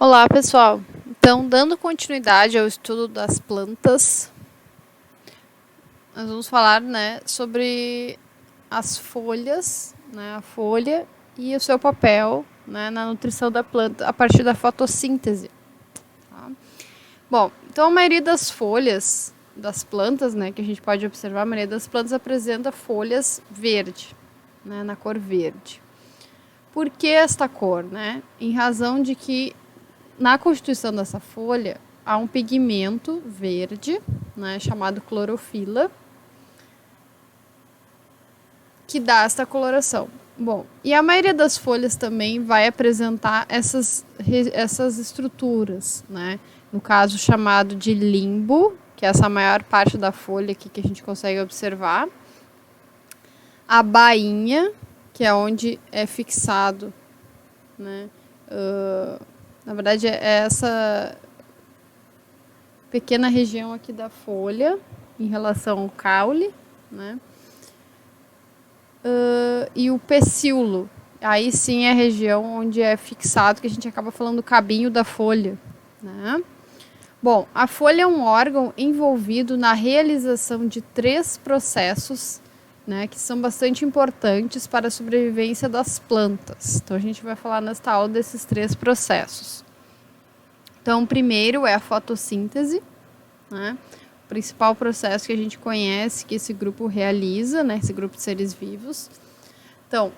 Olá, pessoal. Então, dando continuidade ao estudo das plantas, nós vamos falar, sobre as folhas, a folha e o seu papel, na nutrição da planta a partir da fotossíntese. Tá? Bom, então a maioria das folhas das plantas, que a gente pode observar, a maioria das plantas apresenta folhas verde, na cor verde. Por que esta cor? Em razão de que na constituição dessa folha há um pigmento verde, chamado clorofila, que dá esta coloração. Bom, e a maioria das folhas também vai apresentar essas estruturas, no caso chamado de limbo, que é essa maior parte da folha aqui que a gente consegue observar, a bainha, que é onde é fixado, na verdade, é essa pequena região aqui da folha, em relação ao caule, e o pecíolo. Aí sim é a região onde é fixado, que a gente acaba falando do cabinho da folha. Bom, a folha é um órgão envolvido na realização de 3 processos, que são bastante importantes para a sobrevivência das plantas. Então, a gente vai falar nesta aula desses 3 processos. Então, o primeiro é a fotossíntese, o principal processo que a gente conhece que esse grupo realiza, esse grupo de seres vivos. Então,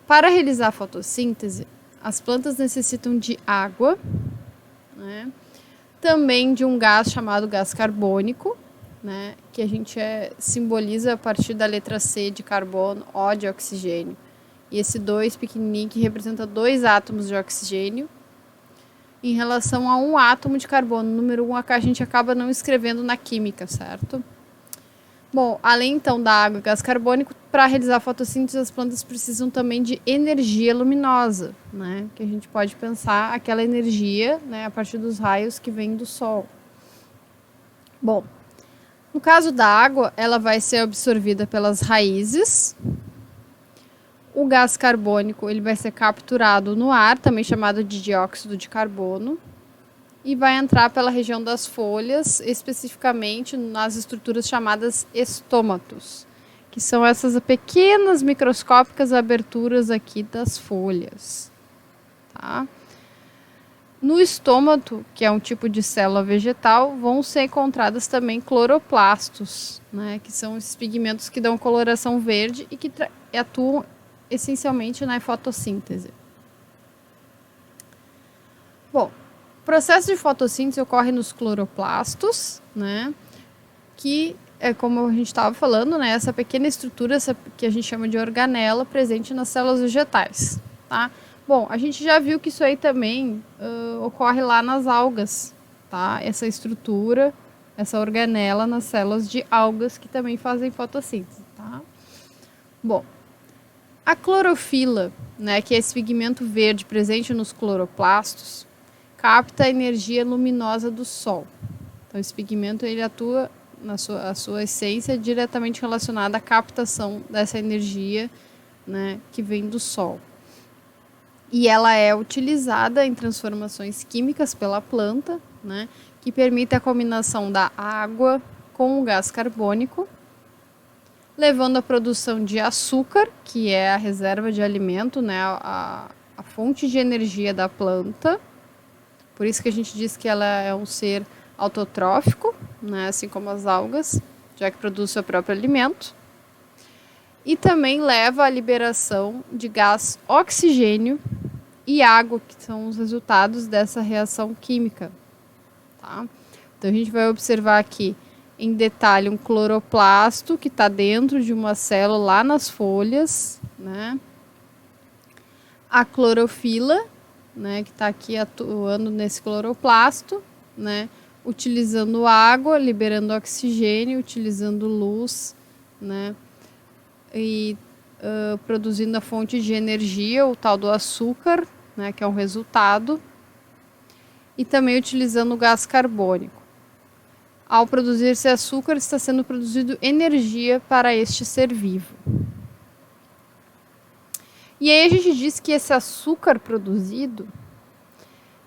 para realizar a fotossíntese, as plantas necessitam de água, também de um gás chamado gás carbônico, que a gente simboliza a partir da letra C de carbono, O de oxigênio. E esse 2 pequenininho que representa 2 átomos de oxigênio em relação a um átomo de carbono. Número 1 a gente acaba não escrevendo na química, certo? Bom, além então da água e gás carbônico, para realizar a fotossíntese as plantas precisam também de energia luminosa, que a gente pode pensar aquela energia, a partir dos raios que vêm do sol. Bom, no caso da água, ela vai ser absorvida pelas raízes. O gás carbônico ele vai ser capturado no ar, também chamado de dióxido de carbono, e vai entrar pela região das folhas, especificamente nas estruturas chamadas estômatos, que são essas pequenas microscópicas aberturas aqui das folhas. Tá? No estômato, que é um tipo de célula vegetal, vão ser encontradas também cloroplastos, que são esses pigmentos que dão coloração verde e que atuam essencialmente na fotossíntese. Bom, o processo de fotossíntese ocorre nos cloroplastos, que é como a gente estava falando, essa pequena estrutura que a gente chama de organela presente nas células vegetais. Tá? Bom, a gente já viu que isso aí também ocorre lá nas algas, tá? Essa estrutura, essa organela nas células de algas que também fazem fotossíntese, tá? Bom, a clorofila, que é esse pigmento verde presente nos cloroplastos, capta a energia luminosa do sol. Então, esse pigmento ele atua, a sua essência, diretamente relacionada à captação dessa energia, que vem do sol. E ela é utilizada em transformações químicas pela planta, que permite a combinação da água com o gás carbônico, levando à produção de açúcar, que é a reserva de alimento, a fonte de energia da planta. Por isso que a gente diz que ela é um ser autotrófico, assim como as algas, já que produz seu próprio alimento. E também leva à liberação de gás oxigênio e água, que são os resultados dessa reação química. Tá? Então, a gente vai observar aqui em detalhe um cloroplasto que está dentro de uma célula lá nas folhas, a clorofila, que está aqui atuando nesse cloroplasto, utilizando água, liberando oxigênio, utilizando luz, e produzindo a fonte de energia, o tal do açúcar, que é um resultado, e também utilizando o gás carbônico. Ao produzir-se açúcar, está sendo produzido energia para este ser vivo. E aí a gente diz que esse açúcar produzido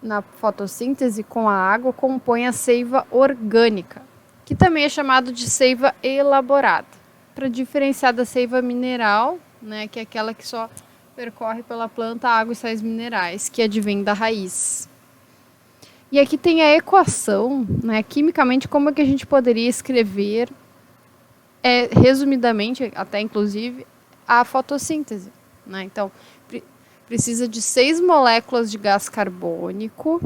na fotossíntese com a água compõe a seiva orgânica, que também é chamado de seiva elaborada, para diferenciar da seiva mineral, né, que é aquela que só percorre pela planta água e sais minerais, que advém da raiz. E aqui tem a equação, né, quimicamente, como é que a gente poderia escrever, resumidamente, até inclusive, a fotossíntese. Né? Então, precisa de 6 moléculas de gás carbônico,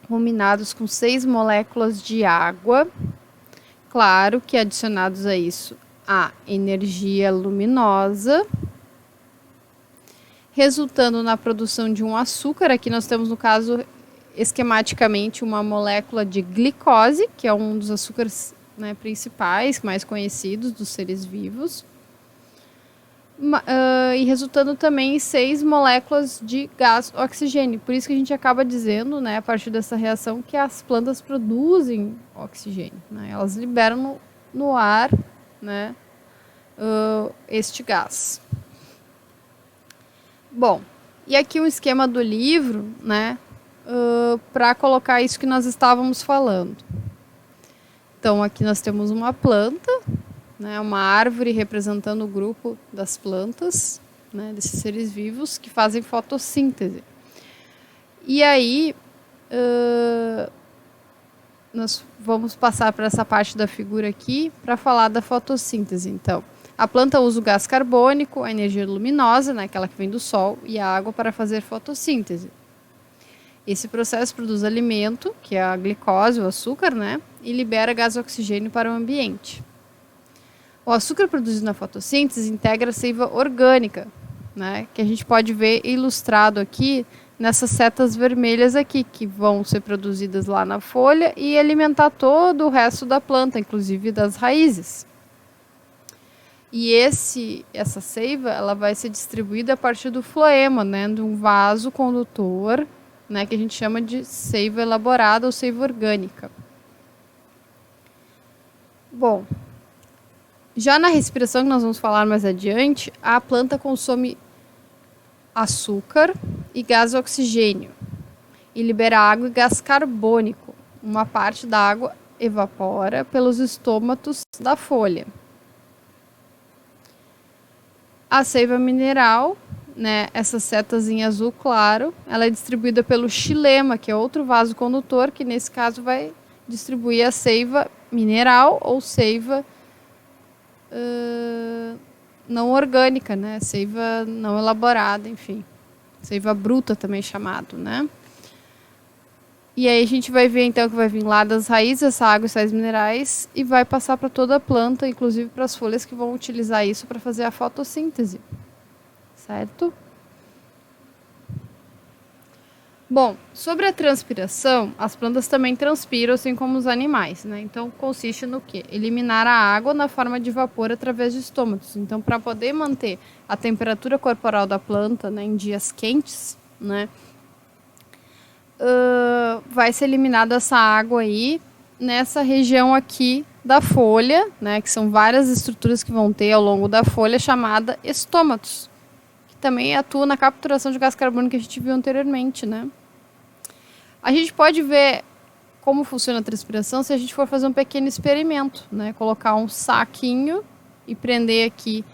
combinados com 6 moléculas de água. Claro que adicionados a isso a energia luminosa, resultando na produção de um açúcar. Aqui nós temos, no caso, esquematicamente, uma molécula de glicose, que é um dos açúcares, né, principais, mais conhecidos dos seres vivos. E resultando também em 6 moléculas de gás oxigênio. Por isso que a gente acaba dizendo, né, a partir dessa reação, que as plantas produzem oxigênio. Né? Elas liberam no ar, né, este gás. Bom, e aqui um esquema do livro, né, para colocar isso que nós estávamos falando. Então, aqui nós temos uma planta, né, uma árvore representando o grupo das plantas, né, desses seres vivos que fazem fotossíntese. E aí, nós vamos passar para essa parte da figura aqui para falar da fotossíntese. Então, a planta usa o gás carbônico, a energia luminosa, né, aquela que vem do sol, e a água para fazer fotossíntese. Esse processo produz alimento, que é a glicose, o açúcar, né, e libera gás oxigênio para o ambiente. O açúcar produzido na fotossíntese integra a seiva orgânica, né, que a gente pode ver ilustrado aqui nessas setas vermelhas aqui, que vão ser produzidas lá na folha e alimentar todo o resto da planta, inclusive das raízes. E essa seiva, ela vai ser distribuída a partir do floema, né, de um vaso condutor, né, que a gente chama de seiva elaborada ou seiva orgânica. Bom, já na respiração, que nós vamos falar mais adiante, a planta consome açúcar e gás oxigênio e libera água e gás carbônico. Uma parte da água evapora pelos estômatos da folha. A seiva mineral, né, essa setazinha azul claro, ela é distribuída pelo xilema, que é outro vaso condutor, que nesse caso vai distribuir a seiva mineral ou seiva não orgânica, né? Seiva não elaborada, enfim. Seiva bruta também chamado, né? E aí a gente vai ver então que vai vir lá das raízes essa água e sais minerais e vai passar para toda a planta, inclusive para as folhas que vão utilizar isso para fazer a fotossíntese. Certo? Bom, sobre a transpiração, as plantas também transpiram, assim como os animais, né? Então, consiste no quê? Eliminar a água na forma de vapor através de estômatos. Então, para poder manter a temperatura corporal da planta, né, em dias quentes, né, vai ser eliminada essa água aí nessa região aqui da folha, né, que são várias estruturas que vão ter ao longo da folha, chamada estômatos, que também atua na capturação de gás carbônico que a gente viu anteriormente, né? A gente pode ver como funciona a transpiração se a gente for fazer um pequeno experimento, né? Colocar um saquinho e prender aqui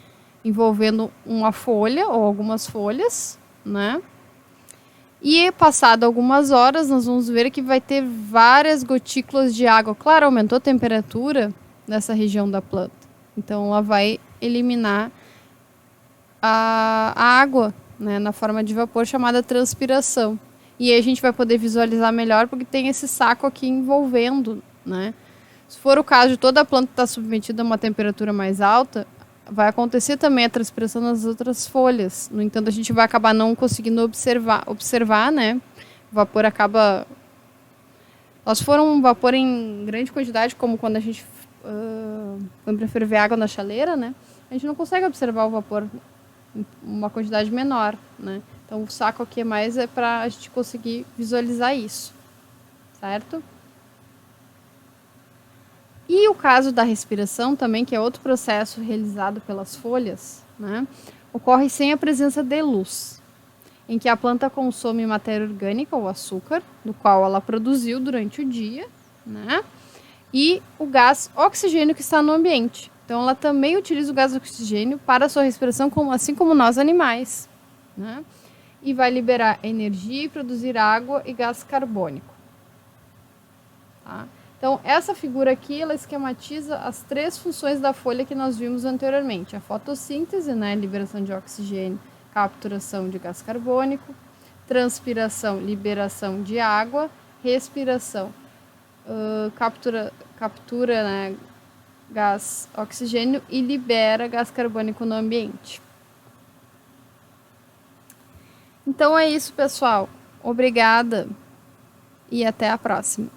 envolvendo uma folha ou algumas folhas, né? E passado algumas horas, nós vamos ver que vai ter várias gotículas de água. Claro, aumentou a temperatura nessa região da planta. Então, ela vai eliminar a água, né, na forma de vapor, chamada transpiração. E aí a gente vai poder visualizar melhor porque tem esse saco aqui envolvendo, né? Se for o caso de toda a planta estar submetida a uma temperatura mais alta, vai acontecer também a transpiração nas outras folhas. No entanto, a gente vai acabar não conseguindo observar, né? O vapor acaba... Se for um vapor em grande quantidade, como quando a gente põe para ferver água na chaleira, né? A gente não consegue observar o vapor em uma quantidade menor, né? Então, o saco aqui é para a gente conseguir visualizar isso, certo? E o caso da respiração também, que é outro processo realizado pelas folhas, né, ocorre sem a presença de luz. em que a planta consome matéria orgânica, o açúcar, do qual ela produziu durante o dia, né? E o gás oxigênio que está no ambiente. Então, ela também utiliza o gás oxigênio para a sua respiração, assim como nós animais, né? E vai liberar energia e produzir água e gás carbônico. Tá? Então, essa figura aqui, ela esquematiza as 3 funções da folha que nós vimos anteriormente. A fotossíntese, né? Liberação de oxigênio, capturação de gás carbônico, transpiração, liberação de água, respiração, captura, né, gás oxigênio e libera gás carbônico no ambiente. Então é isso, pessoal. Obrigada e até a próxima.